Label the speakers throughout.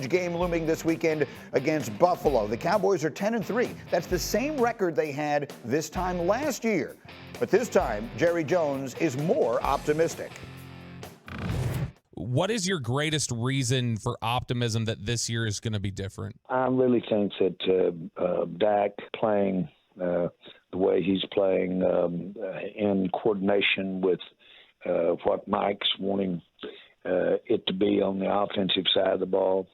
Speaker 1: huge game looming this weekend against Buffalo. The Cowboys are 10-3. That's the same record they had this time last year. But this time, Jerry Jones is more optimistic.
Speaker 2: What is your greatest reason for optimism that this year is going to be different?
Speaker 3: I really think that Dak playing the way he's playing in coordination with what Mike's wanting it to be on the offensive side of the ball,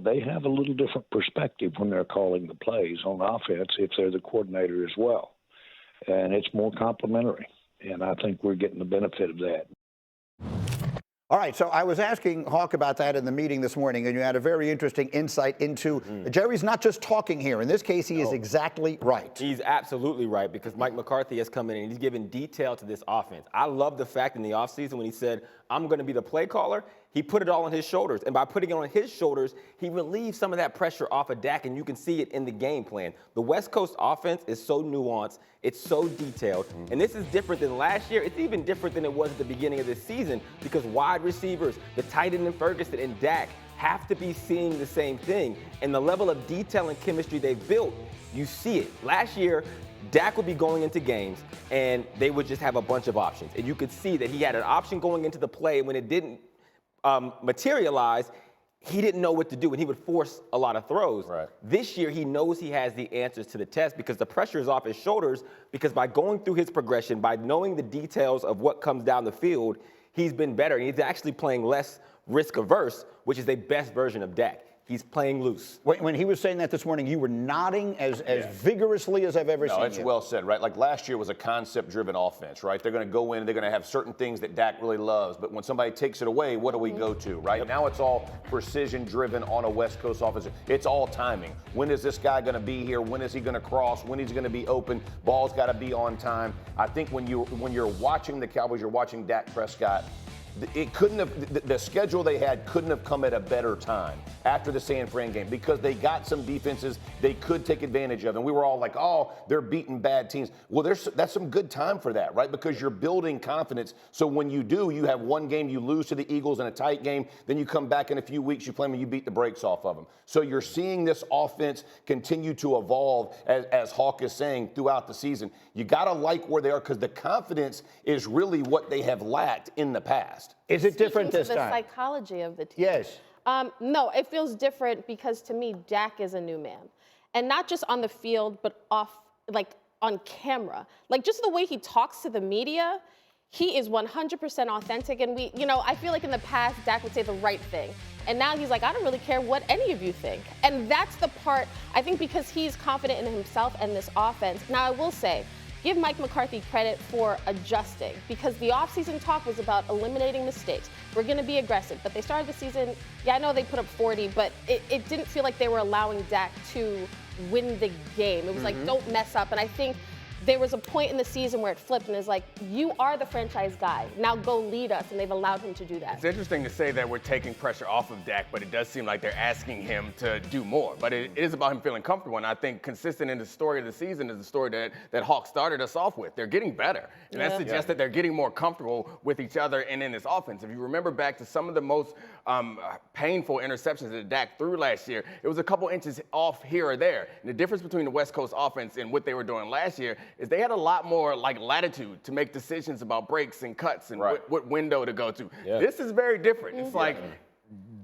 Speaker 3: they have a little different perspective when they're calling the plays on offense if they're the coordinator as well. And it's more complimentary, and I think we're getting the benefit of that.
Speaker 1: All right, so I was asking Hawk about that in the meeting this morning, and you had a very interesting insight into Jerry's not just talking here. In this case, he is exactly right.
Speaker 4: He's absolutely right, because Mike McCarthy has come in and he's given detail to this offense. I love the fact in the offseason when he said, I'm going to be the play caller, he put it all on his shoulders. And by putting it on his shoulders, he relieved some of that pressure off of Dak, and you can see it in the game plan. The West Coast offense is so nuanced. It's so detailed. And this is different than last year. It's even different than it was at the beginning of this season, because wide receivers, the tight end in Ferguson and Dak, have to be seeing the same thing. And the level of detail and chemistry they've built, you see it. Last year, Dak would be going into games, and they would just have a bunch of options. And you could see that he had an option going into the play, and when it didn't materialize, he didn't know what to do, and he would force a lot of throws.
Speaker 5: Right.
Speaker 4: This year, he knows he has the answers to the test because the pressure is off his shoulders, because by going through his progression, by knowing the details of what comes down the field, he's been better. And he's actually playing less risk-averse, which is the best version of Dak. He's playing loose.
Speaker 1: When he was saying that this morning, you were nodding as vigorously as I've ever seen you.
Speaker 5: No, it's well said, right? Like last year was a concept-driven offense, right? They're going to go in, they're going to have certain things that Dak really loves, but when somebody takes it away, what do we go to, right? Yep. Now it's all precision-driven on a West Coast offense. It's all timing. When is this guy going to be here? When is he going to cross? When is he going to be open? Ball's got to be on time. I think when you're watching the Cowboys, you're watching Dak Prescott. It couldn't have, the schedule they had couldn't have come at a better time after the San Fran game, because they got some defenses they could take advantage of. And we were all like, oh, they're beating bad teams. Well, that's some good time for that, right? Because you're building confidence. So when you do, you have one game, you lose to the Eagles in a tight game, then you come back in a few weeks, you play them and you beat the brakes off of them. So you're seeing this offense continue to evolve, as Hawk is saying, throughout the season. You got to like where they are, because the confidence is really what they have lacked in the past.
Speaker 1: Is it different this time?
Speaker 6: The psychology of the team.
Speaker 1: Yes.
Speaker 6: No, it feels different because to me, Dak is a new man. And not just on the field, but off, like on camera. Like just the way he talks to the media, he is 100% authentic. And I feel like in the past, Dak would say the right thing. And now he's like, I don't really care what any of you think. And that's the part, I think, because he's confident in himself and this offense. Now, I will say, give Mike McCarthy credit for adjusting, because the offseason talk was about eliminating mistakes. We're going to be aggressive. But they started the season, I know they put up 40, but it didn't feel like they were allowing Dak to win the game. It was like, don't mess up. And I think there was a point in the season where it flipped and it's like, you are the franchise guy. Now go lead us, and they've allowed him to do that.
Speaker 7: It's interesting to say that we're taking pressure off of Dak, but it does seem like they're asking him to do more. But it is about him feeling comfortable, and I think consistent in the story of the season is the story that Hawk started us off with. They're getting better, and that suggests that they're getting more comfortable with each other and in this offense. If you remember back to some of the most painful interceptions that Dak threw last year, it was a couple inches off here or there. And the difference between the West Coast offense and what they were doing last year is they had a lot more latitude to make decisions about breaks and cuts and what window to go to. Yeah. This is very different. It's like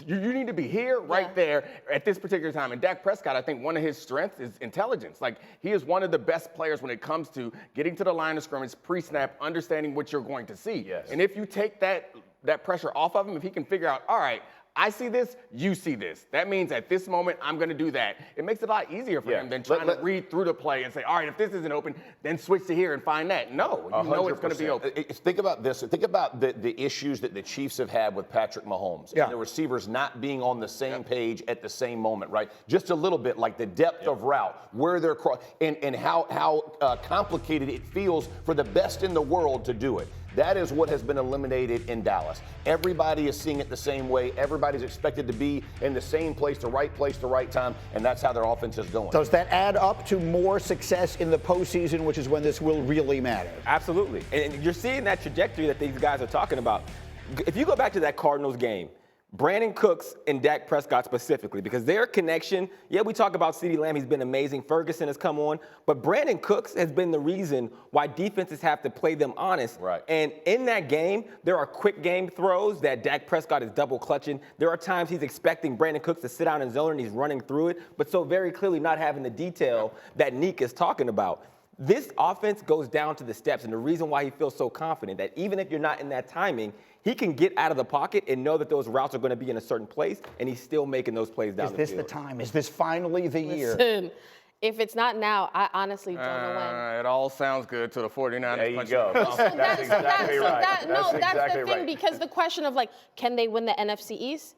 Speaker 7: you need to be here right there at this particular time. And Dak Prescott, I think one of his strengths is intelligence. Like, he is one of the best players when it comes to getting to the line of scrimmage, pre-snap, understanding what you're going to see. Yes. And if you take that pressure off of him, if he can figure out, all right, I see this, you see this. That means at this moment, I'm going to do that. It makes it a lot easier for him than trying to read through the play and say, all right, if this isn't open, then switch to here and find that. No, you know it's going to be open.
Speaker 5: Think about this. Think about the issues that the Chiefs have had with Patrick Mahomes. And the receivers not being on the same page at the same moment, right? Just a little bit, like the depth of route, where they're and how complicated it feels for the best in the world to do it. That is what has been eliminated in Dallas. Everybody is seeing it the same way. Everybody's expected to be in the same place, the right time, and that's how their offense is going.
Speaker 1: Does that add up to more success in the postseason, which is when this will really matter?
Speaker 4: Absolutely. And you're seeing that trajectory that these guys are talking about. If you go back to that Cardinals game, Brandon Cooks and Dak Prescott specifically, because their connection, yeah, we talk about CeeDee Lamb, he's been amazing. Ferguson has come on, but Brandon Cooks has been the reason why defenses have to play them honest.
Speaker 5: Right.
Speaker 4: And in that game, there are quick game throws that Dak Prescott is double clutching. There are times he's expecting Brandon Cooks to sit down in zone and he's running through it, but so very clearly not having the detail that Neek is talking about. This offense goes down to the steps, and the reason why he feels so confident that even if you're not in that timing, he can get out of the pocket and know that those routes are going to be in a certain place, and he's still making those plays down the field.
Speaker 1: Is this the time? Is this finally the year?
Speaker 6: Listen, if it's not now, I honestly don't know when.
Speaker 7: It all sounds good to the 49ers.
Speaker 5: There you go.
Speaker 7: That's
Speaker 5: exactly right.
Speaker 6: That's
Speaker 5: exactly
Speaker 6: the thing,
Speaker 5: right.
Speaker 6: because the question of, like, can they win the NFC East?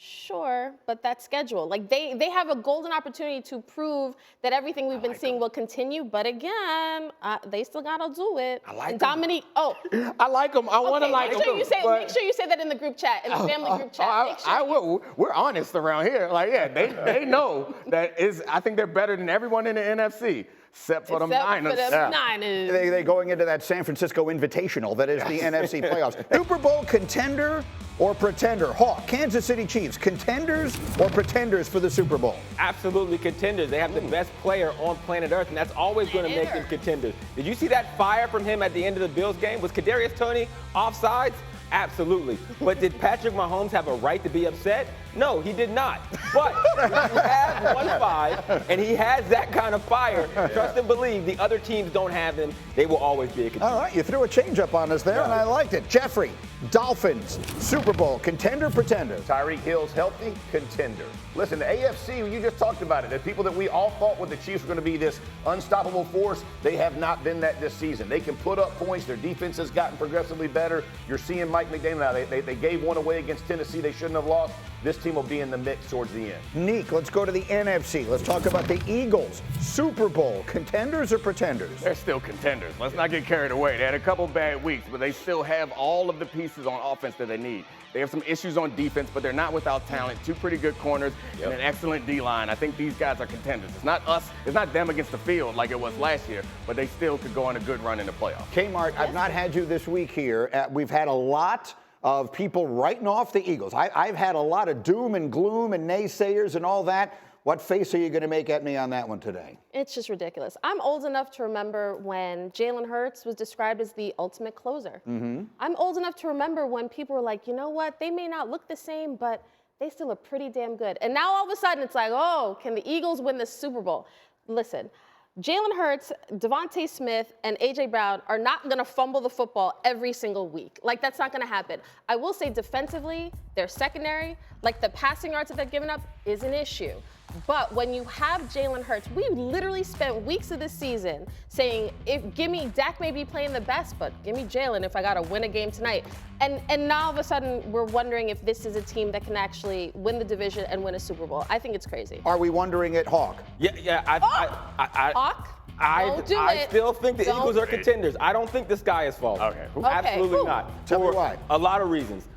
Speaker 6: Sure, but that's schedule. Like, they have a golden opportunity to prove that everything we've been seeing will continue, but again, they still gotta do it.
Speaker 7: I like
Speaker 6: and
Speaker 7: them.
Speaker 6: Dominique,
Speaker 7: I like them. I want to like them.
Speaker 6: make sure you say that in the group chat, in the family group chat.
Speaker 7: I will. We're honest around here. Like, yeah, they know that is. I think they're better than everyone in the NFC, except for the Niners.
Speaker 6: Niners.
Speaker 1: They're going into that San Francisco Invitational that is the NFC playoffs. Super Bowl contender or pretender? Hawk, Kansas City Chiefs, contenders or pretenders for the Super Bowl?
Speaker 4: Absolutely contenders. They have the best player on planet Earth, and that's always going to make them contenders. Did you see that fire from him at the end of the Bills game? Was Kadarius Toney offsides? Absolutely. But did Patrick Mahomes have a right to be upset? No, he did not. But if you have 1-5 and he has that kind of fire, trust and believe the other teams don't have them. They will always be a contender.
Speaker 1: All right, you threw a changeup on us there, and I liked it. Jeffrey, Dolphins, Super Bowl, contender, pretender?
Speaker 5: Tyreek Hill's healthy, contender. Listen, the AFC, you just talked about it. The people that we all thought the Chiefs were going to be this unstoppable force, they have not been that this season. They can put up points. Their defense has gotten progressively better. You're seeing Mike McDaniel now. They gave one away against Tennessee they shouldn't have lost. This team will be in the mix towards the end.
Speaker 1: Neek, let's go to the NFC. Let's talk about the Eagles. Super Bowl, contenders or pretenders?
Speaker 7: They're still contenders. Let's not get carried away. They had a couple bad weeks, but they still have all of the pieces on offense that they need. They have some issues on defense, but they're not without talent. Two pretty good corners and an excellent D-line. I think these guys are contenders. It's not us. It's not them against the field like it was last year, but they still could go on a good run in the playoffs.
Speaker 1: Kmart, I've not had you this week here. We've had a lot of people writing off the Eagles. I've had a lot of doom and gloom and naysayers and all that. What face are you going to make at me on that one today?
Speaker 6: It's just ridiculous. I'm old enough to remember when Jalen Hurts was described as the ultimate closer.
Speaker 1: Mm-hmm.
Speaker 6: I'm old enough to remember when people were like, you know what, they may not look the same, but they still are pretty damn good. And now all of a sudden it's like, oh, can the Eagles win the Super Bowl? Listen, Jalen Hurts, Devontae Smith, and A.J. Brown are not going to fumble the football every single week. Like, that's not going to happen. I will say defensively, their secondary, like the passing yards that they're giving up is an issue. But when you have Jalen Hurts, we literally spent weeks of this season saying, Dak may be playing the best, but give me Jalen if I got to win a game tonight. And now all of a sudden we're wondering if this is a team that can actually win the division and win a Super Bowl. I think it's crazy.
Speaker 1: Are we wondering at Hawk?
Speaker 4: Yeah.
Speaker 6: Hawk?
Speaker 4: I still think the Eagles are contenders. I don't think the sky is falling.
Speaker 7: Okay.
Speaker 4: Absolutely not.
Speaker 1: Tell me why.
Speaker 4: A lot of reasons.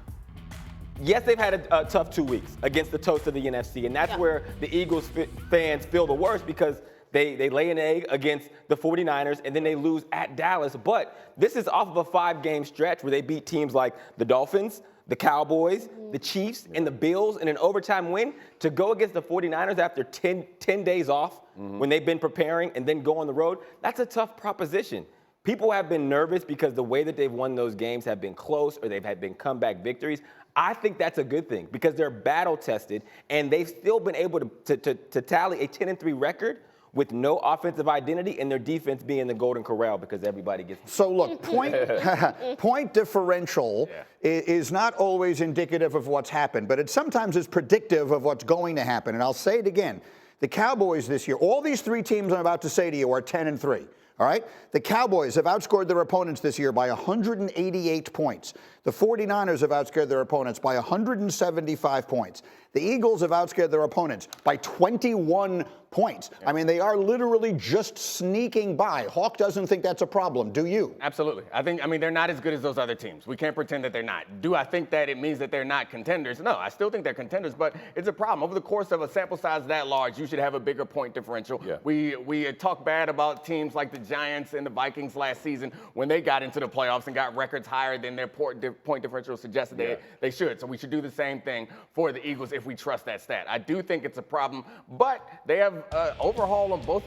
Speaker 4: Yes, they've had a tough 2 weeks against the toast of the NFC, and that's where the Eagles fans feel the worst because they lay an egg against the 49ers, and then they lose at Dallas. But this is off of a 5-game stretch where they beat teams like the Dolphins, the Cowboys, the Chiefs, and the Bills in an overtime win. To go against the 49ers after 10 days off when they've been preparing and then go on the road, that's a tough proposition. People have been nervous because the way that they've won those games have been close or they've had been comeback victories. I think that's a good thing because they're battle tested and they've still been able to tally a 10-3 record with no offensive identity and their defense being the golden corral because everybody gets.
Speaker 1: So look, point differential is not always indicative of what's happened, but it sometimes is predictive of what's going to happen. And I'll say it again. The Cowboys this year, all these three teams I'm about to say to you are 10-3. All right? The Cowboys have outscored their opponents this year by 188 points. The 49ers have outscored their opponents by 175 points. The Eagles have outscored their opponents by 21 points. I mean, they are literally just sneaking by. Hawk doesn't think that's a problem. Do you?
Speaker 7: Absolutely. I mean, they're not as good as those other teams. We can't pretend that they're not. Do I think that it means that they're not contenders? No, I still think they're contenders, but it's a problem. Over the course of a sample size that large, you should have a bigger point differential. Yeah. We talk bad about teams like the Giants and the Vikings last season when they got into the playoffs and got records higher than their point differential suggested they should. So we should do the same thing for the Eagles if we trust that stat. I do think it's a problem, but they have overhaul on both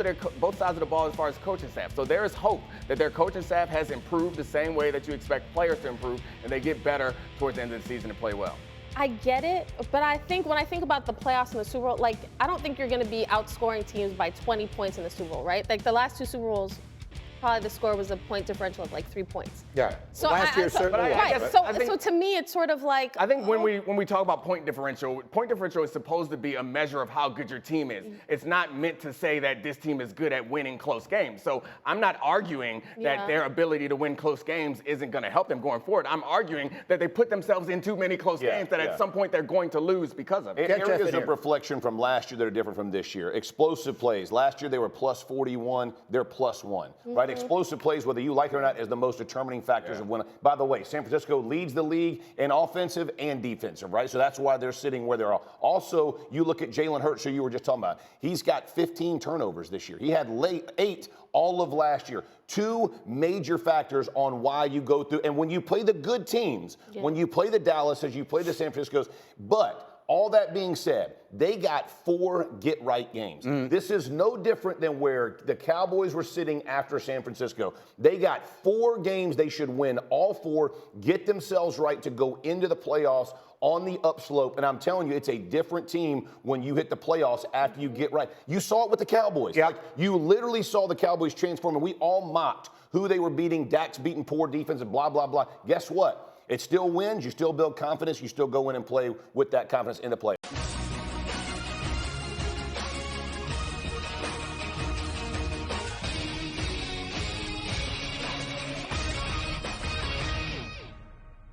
Speaker 7: sides of the ball as far as coaching staff. So there is hope that their coaching staff has improved the same way that you expect players to improve, and they get better towards the end of the season and play well.
Speaker 6: I get it, but I think when I think about the playoffs and the Super Bowl, like, I don't think you're going to be outscoring teams by 20 points in the Super Bowl, right? Like, the last 2 Super Bowls, probably the score was a point differential of like 3 points.
Speaker 1: Yeah.
Speaker 6: So
Speaker 1: last year certainly was.
Speaker 6: Right. So to me, it's sort of like.
Speaker 7: I think when we talk about point differential is supposed to be a measure of how good your team is. It's not meant to say that this team is good at winning close games. So I'm not arguing that their ability to win close games isn't going to help them going forward. I'm arguing that they put themselves in too many close games that at some point they're going to lose because of it.
Speaker 5: Areas of reflection from last year that are different from this year. Explosive plays. Last year they were plus 41. They're plus 1. Right? Explosive plays, whether you like it or not, is the most determining factors of winning. By the way, San Francisco leads the league in offensive and defensive, right? So that's why they're sitting where they are. Also, you look at Jalen Hurts, who you were just talking about. He's got 15 turnovers this year. He had 8 all of last year. 2 major factors on why you go through. And when you play the good teams, when you play the Dallases, you play the San Franciscos, but all that being said, they got 4 get-right games. This is no different than where the Cowboys were sitting after San Francisco. They got 4 games they should win, all 4, get themselves right to go into the playoffs on the upslope. And I'm telling you, it's a different team when you hit the playoffs after you get right. You saw it with the Cowboys. Like, you literally saw the Cowboys transform, and we all mocked who they were beating. Dak's beating poor defense and blah, blah, blah. Guess what? It still wins. You still build confidence. You still go in and play with that confidence in the play.